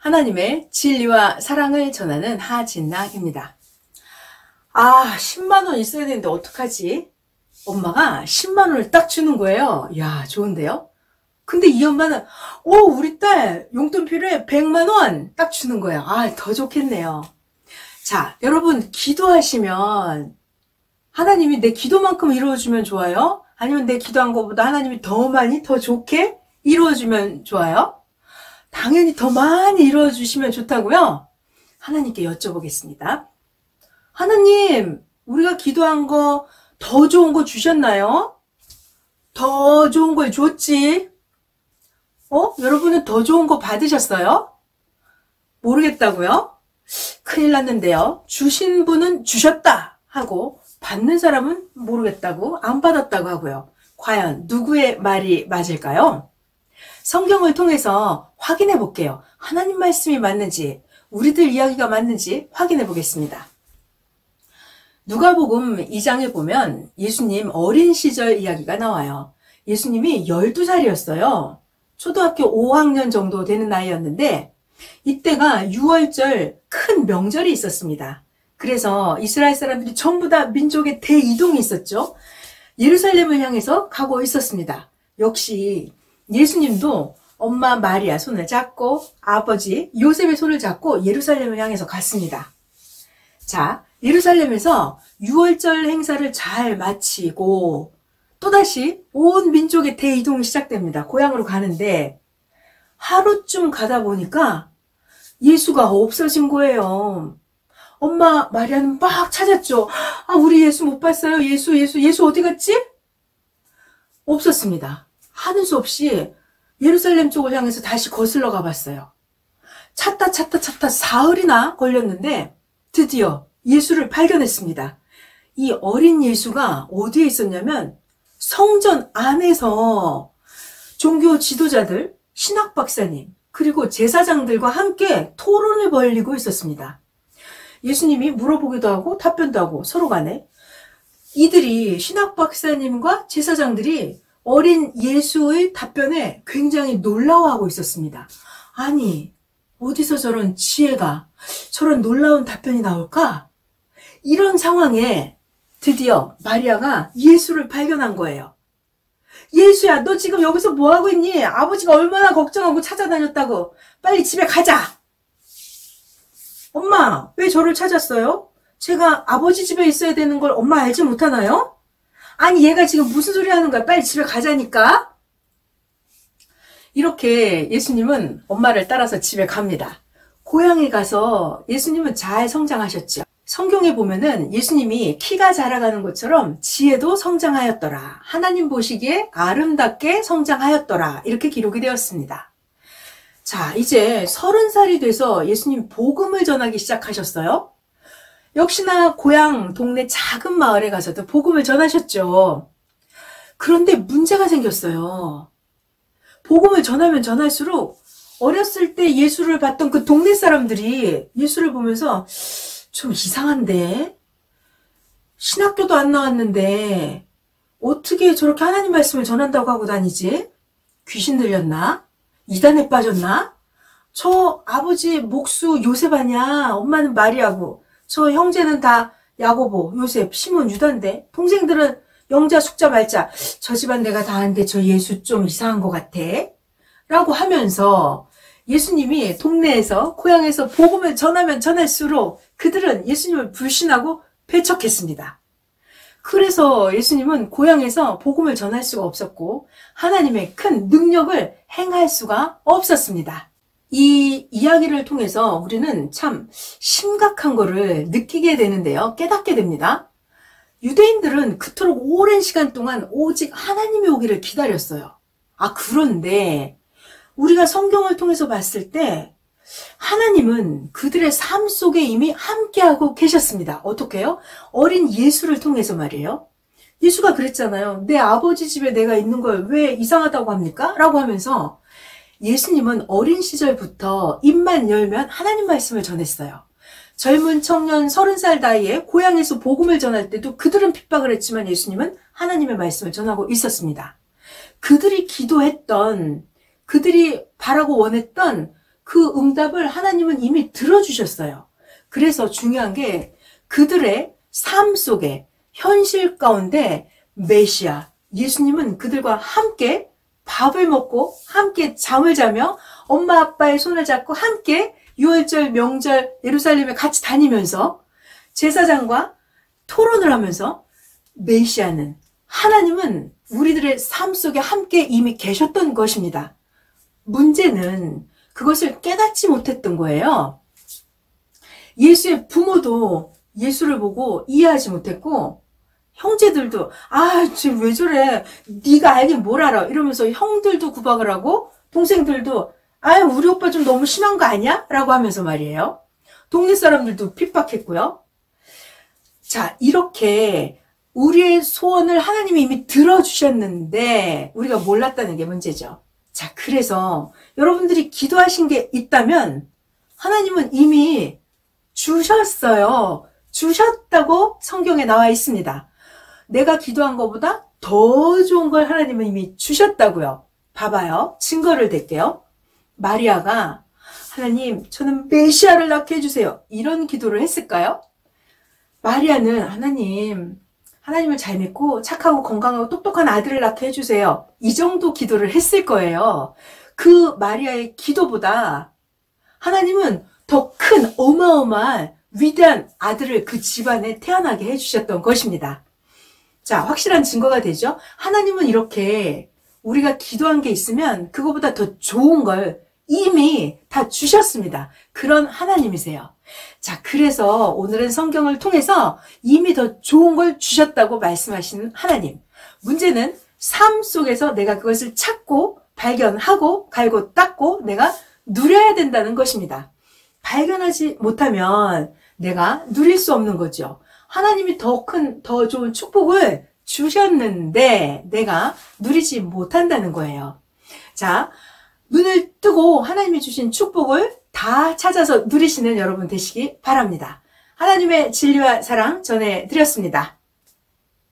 하나님의 진리와 사랑을 전하는 하진나입니다. 10만 원 있어야 되는데 어떡하지? 엄마가 10만 원을 딱 주는 거예요. 야, 좋은데요? 근데 이 엄마는 우리 딸 용돈 필요해 100만 원 딱 주는 거예요. 더 좋겠네요. 자, 여러분 기도하시면 하나님이 내 기도만큼 이루어주면 좋아요? 아니면 내 기도한 것보다 하나님이 더 많이 더 좋게 이루어주면 좋아요? 당연히 더 많이 이루어주시면 좋다고요? 하나님께 여쭤보겠습니다. 하나님, 우리가 기도한 거 더 좋은 거 주셨나요? 더 좋은 걸 줬지? 여러분은 더 좋은 거 받으셨어요? 모르겠다고요? 큰일 났는데요. 주신 분은 주셨다 하고 받는 사람은 모르겠다고 안 받았다고 하고요. 과연 누구의 말이 맞을까요? 성경을 통해서 확인해 볼게요. 하나님 말씀이 맞는지, 우리들 이야기가 맞는지 확인해 보겠습니다. 누가복음 2장에 보면 예수님 어린 시절 이야기가 나와요. 예수님이 12살이었어요. 초등학교 5학년 정도 되는 나이였는데 이때가 6월절 큰 명절이 있었습니다. 그래서 이스라엘 사람들이 전부 다 민족의 대이동이 있었죠. 예루살렘을 향해서 가고 있었습니다. 역시 예수님도 엄마 마리아 손을 잡고 아버지 요셉의 손을 잡고 예루살렘을 향해서 갔습니다. 자, 예루살렘에서 6월절 행사를 잘 마치고 또다시 온 민족의 대이동이 시작됩니다. 고향으로 가는데 하루쯤 가다 보니까 예수가 없어진 거예요. 엄마 마리아는 막 찾았죠. 우리 예수 못 봤어요. 예수 어디 갔지? 없었습니다. 하는 수 없이 예루살렘 쪽을 향해서 다시 거슬러 가봤어요. 찾다 사흘이나 걸렸는데 드디어 예수를 발견했습니다. 이 어린 예수가 어디에 있었냐면 성전 안에서 종교 지도자들, 신학 박사님, 그리고 제사장들과 함께 토론을 벌이고 있었습니다. 예수님이 물어보기도 하고 답변도 하고 서로 간에 이들이 신학 박사님과 제사장들이 어린 예수의 답변에 굉장히 놀라워하고 있었습니다. 아니, 어디서 저런 지혜가, 저런 놀라운 답변이 나올까? 이런 상황에 드디어 마리아가 예수를 발견한 거예요. 예수야, 너 지금 여기서 뭐하고 있니? 아버지가 얼마나 걱정하고 찾아다녔다고. 빨리 집에 가자. 엄마, 왜 저를 찾았어요? 제가 아버지 집에 있어야 되는 걸 엄마 알지 못하나요? 아니, 얘가 지금 무슨 소리 하는 거야? 빨리 집에 가자니까. 이렇게 예수님은 엄마를 따라서 집에 갑니다. 고향에 가서 예수님은 잘 성장하셨죠. 성경에 보면은 예수님이 키가 자라가는 것처럼 지혜도 성장하였더라. 하나님 보시기에 아름답게 성장하였더라. 이렇게 기록이 되었습니다. 자, 이제 30살이 돼서 예수님 복음을 전하기 시작하셨어요. 역시나 고향 동네 작은 마을에 가서도 복음을 전하셨죠. 그런데 문제가 생겼어요. 복음을 전하면 전할수록 어렸을 때 예수를 봤던 그 동네 사람들이 예수를 보면서 좀 이상한데? 신학교도 안 나왔는데 어떻게 저렇게 하나님 말씀을 전한다고 하고 다니지? 귀신 들렸나? 이단에 빠졌나? 저 아버지 목수 요셉 아냐? 엄마는 마리아고 저 형제는 다 야고보, 요셉, 시몬, 유다인데 동생들은 영자, 숙자, 말자. 저 집안 내가 다 아는데 저 예수 좀 이상한 것 같아. 라고 하면서 예수님이 동네에서 고향에서 복음을 전하면 전할수록 그들은 예수님을 불신하고 배척했습니다. 그래서 예수님은 고향에서 복음을 전할 수가 없었고 하나님의 큰 능력을 행할 수가 없었습니다. 이 이야기를 통해서 우리는 참 심각한 거를 느끼게 되는데요. 깨닫게 됩니다. 유대인들은 그토록 오랜 시간 동안 오직 하나님이 오기를 기다렸어요. 그런데 우리가 성경을 통해서 봤을 때 하나님은 그들의 삶 속에 이미 함께하고 계셨습니다. 어떻게 해요? 어린 예수를 통해서 말이에요. 예수가 그랬잖아요. 내 아버지 집에 내가 있는 걸 왜 이상하다고 합니까? 라고 하면서 예수님은 어린 시절부터 입만 열면 하나님 말씀을 전했어요. 젊은 청년 30살 나이에 고향에서 복음을 전할 때도 그들은 핍박을 했지만 예수님은 하나님의 말씀을 전하고 있었습니다. 그들이 기도했던, 그들이 바라고 원했던 그 응답을 하나님은 이미 들어주셨어요. 그래서 중요한 게 그들의 삶 속에 현실 가운데 메시아 예수님은 그들과 함께 밥을 먹고 함께 잠을 자며 엄마 아빠의 손을 잡고 함께 유월절 명절 예루살렘에 같이 다니면서 제사장과 토론을 하면서 메시아는 하나님은 우리들의 삶 속에 함께 이미 계셨던 것입니다. 문제는 그것을 깨닫지 못했던 거예요. 예수의 부모도 예수를 보고 이해하지 못했고 형제들도 지금 왜 저래 네가 알긴 뭘 알아 이러면서 형들도 구박을 하고 동생들도 우리 오빠 좀 너무 심한 거 아니야? 라고 하면서 말이에요. 동네 사람들도 핍박했고요. 자, 이렇게 우리의 소원을 하나님이 이미 들어주셨는데 우리가 몰랐다는 게 문제죠. 자, 그래서 여러분들이 기도하신 게 있다면 하나님은 이미 주셨어요. 주셨다고 성경에 나와 있습니다. 내가 기도한 것보다 더 좋은 걸 하나님은 이미 주셨다고요. 봐봐요. 증거를 댈게요. 마리아가 하나님 저는 메시아를 낳게 해주세요. 이런 기도를 했을까요? 마리아는 하나님을 잘 믿고 착하고 건강하고 똑똑한 아들을 낳게 해주세요. 이 정도 기도를 했을 거예요. 그 마리아의 기도보다 하나님은 더 큰 어마어마한 위대한 아들을 그 집안에 태어나게 해주셨던 것입니다. 자, 확실한 증거가 되죠? 하나님은 이렇게 우리가 기도한 게 있으면 그거보다 더 좋은 걸 이미 다 주셨습니다. 그런 하나님이세요. 자, 그래서 오늘은 성경을 통해서 이미 더 좋은 걸 주셨다고 말씀하시는 하나님. 문제는 삶 속에서 내가 그것을 찾고 발견하고 갈고 닦고 내가 누려야 된다는 것입니다. 발견하지 못하면 내가 누릴 수 없는 거죠. 하나님이 더 큰, 더 좋은 축복을 주셨는데 내가 누리지 못한다는 거예요. 자, 눈을 뜨고 하나님이 주신 축복을 다 찾아서 누리시는 여러분 되시기 바랍니다. 하나님의 진리와 사랑 전해드렸습니다.